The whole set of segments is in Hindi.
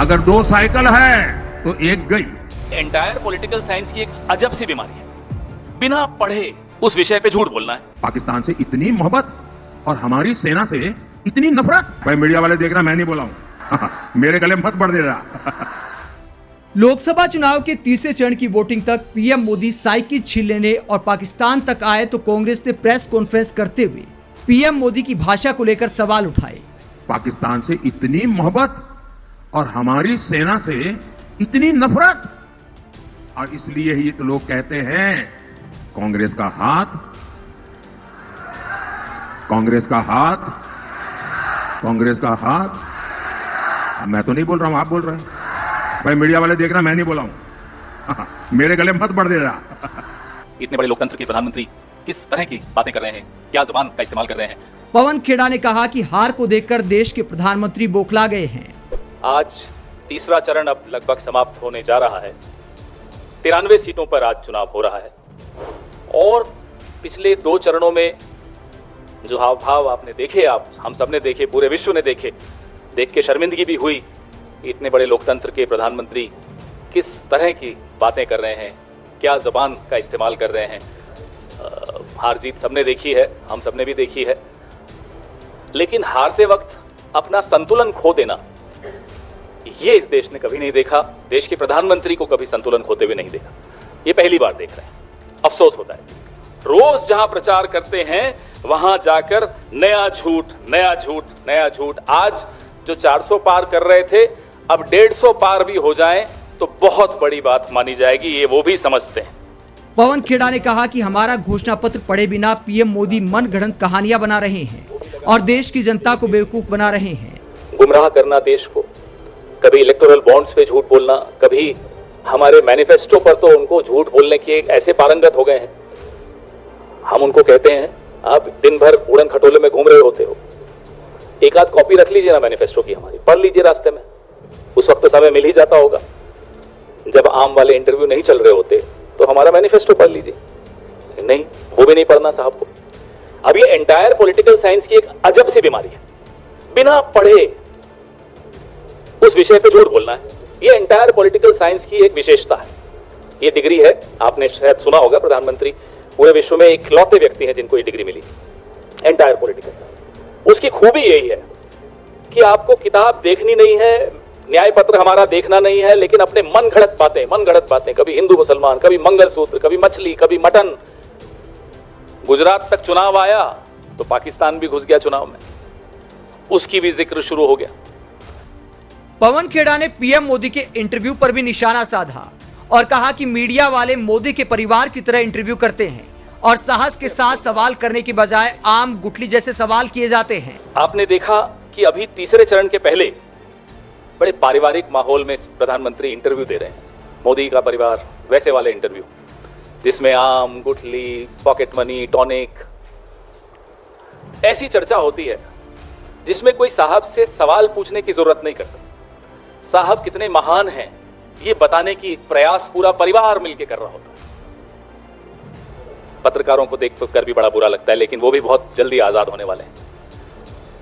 अगर 2 साइकिल है तो एक गई। एंटायर पॉलिटिकल साइंस की एक अजब सी बीमारी है, बिना पढ़े उस विषय पे झूठ बोलना है। पाकिस्तान से इतनी मोहब्बत और हमारी सेना से इतनी नफरत। भाई मीडिया वाले देख रहा, मैं नहीं बोला हूं मेरे गले मत बढ़ दे रहा। लोकसभा चुनाव के तीसरे चरण की वोटिंग तक पीएम मोदी साइकिल छीन लेने और पाकिस्तान तक आए तो कांग्रेस ने प्रेस कॉन्फ्रेंस करते हुए पीएम मोदी की भाषा को लेकर सवाल उठाए। पाकिस्तान से इतनी मोहब्बत और हमारी सेना से इतनी नफरत, और इसलिए ही तो लोग कहते हैं कांग्रेस का हाथ, कांग्रेस का हाथ, कांग्रेस का हाथ। मैं तो नहीं बोल रहा हूं, आप बोल रहे हैं। भाई मीडिया वाले देख रहा, मैं नहीं बोला हूं मेरे गले मत बढ़ दे रहा। इतने बड़े लोकतंत्र के प्रधानमंत्री किस तरह की बातें कर रहे हैं, क्या जबान का इस्तेमाल कर रहे हैं। पवन खेड़ा ने कहा कि हार को देखकर देश के प्रधानमंत्री बौखला गए हैं। आज तीसरा चरण अब लगभग समाप्त होने जा रहा है। 93 सीटों पर आज चुनाव हो रहा है और पिछले 2 चरणों में जो हाव भाव आपने देखे, आप हम सब ने देखे, पूरे विश्व ने देखे, देख के शर्मिंदगी भी हुई। इतने बड़े लोकतंत्र के प्रधानमंत्री किस तरह की बातें कर रहे हैं, क्या जबान का इस्तेमाल कर रहे हैं। हार जीत सबने देखी है, हम सबने भी देखी है, लेकिन हारते वक्त अपना संतुलन खो देना, ये इस देश ने कभी नहीं देखा। देश के प्रधानमंत्री को कभी संतुलन खोते हुए नहीं देखा, ये पहली बार देख रहे हैं। अफसोस होता है, रोज जहां प्रचार करते हैं वहां जाकर नया झूठ, नया झूठ, नया झूठ। आज जो 400 पार कर रहे थे, अब 150 पार भी हो जाएं तो बहुत बड़ी बात मानी जाएगी, ये वो भी समझते हैं। पवन खेड़ा ने कहा कि हमारा घोषणा पत्र पढ़े बिना पीएम मोदी मनगढ़ंत कहानियां बना रहे हैं और देश की जनता को बेवकूफ बना रहे हैं। गुमराह करना देश को, कभी इलेक्टोरल बॉन्ड्स पे झूठ बोलना, कभी हमारे मैनिफेस्टो पर तो उनको झूठ बोलने के ऐसे पारंगत हो गए हैं। हम उनको कहते हैं आप दिन भर उड़न खटोले में घूम रहे होते हो, एक आध कॉपी रख लीजिए ना मैनिफेस्टो की, हमारी पढ़ लीजिए रास्ते में। उस वक्त तो समय मिल ही जाता होगा, जब आम वाले इंटरव्यू नहीं चल रहे होते तो हमारा मैनिफेस्टो पढ़ लीजिए। नहीं, वो भी नहीं पढ़ना साहब को। अब ये एंटायर पॉलिटिकल साइंस की एक अजब सी बीमारी है, बिना पढ़े उस विषय पे झूठ बोलना है। ये एंटायर पॉलिटिकल साइंस की एक विशेषता है, ये डिग्री है। आपने शायद सुना होगा, प्रधानमंत्री पूरे विश्व में इकलौते व्यक्ति हैं जिनको ये डिग्री मिली, एंटायर पॉलिटिकल साइंस। उसकी खूबी यही है कि आपको किताब देखनी नहीं है, न्याय पत्र हमारा देखना नहीं है, लेकिन अपने मन घड़त बातें, कभी हिंदू मुसलमान, कभी मंगलसूत्र, कभी मछली, कभी मटन। गुजरात तक चुनाव आया तो पाकिस्तान भी घुस गया चुनाव में, उसकी भी जिक्र शुरू हो गया। पवन खेड़ा ने पीएम मोदी के इंटरव्यू पर भी निशाना साधा और कहा कि मीडिया वाले मोदी के परिवार की तरह इंटरव्यू करते हैं और साहस के साथ सवाल करने की बजाय आम गुठली जैसे सवाल किए जाते हैं। आपने देखा कि अभी तीसरे चरण के पहले बड़े पारिवारिक माहौल में प्रधानमंत्री इंटरव्यू दे रहे हैं। मोदी का परिवार, वैसे वाले इंटरव्यू जिसमें आम, गुठली, पॉकेट मनी, टॉनिक, ऐसी चर्चा होती है जिसमें कोई साहब से सवाल पूछने की जरूरत नहीं करता। साहब कितने महान हैं ये बताने की प्रयास पूरा परिवार मिलकर कर रहा होता है। पत्रकारों को देख कर भी बड़ा बुरा लगता है, लेकिन वो भी बहुत जल्दी आजाद होने वाले हैं।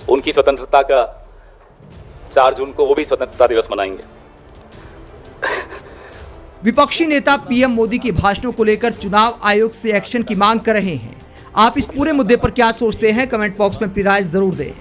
उनकी स्वतंत्रता का 4 जून को वो भी स्वतंत्रता दिवस मनाएंगे। विपक्षी नेता पीएम मोदी के भाषणों को लेकर चुनाव आयोग से एक्शन की मांग कर रहे हैं। आप इस पूरे मुद्दे पर क्या सोचते हैं, कमेंट बॉक्स में अपनी राय जरूर दें।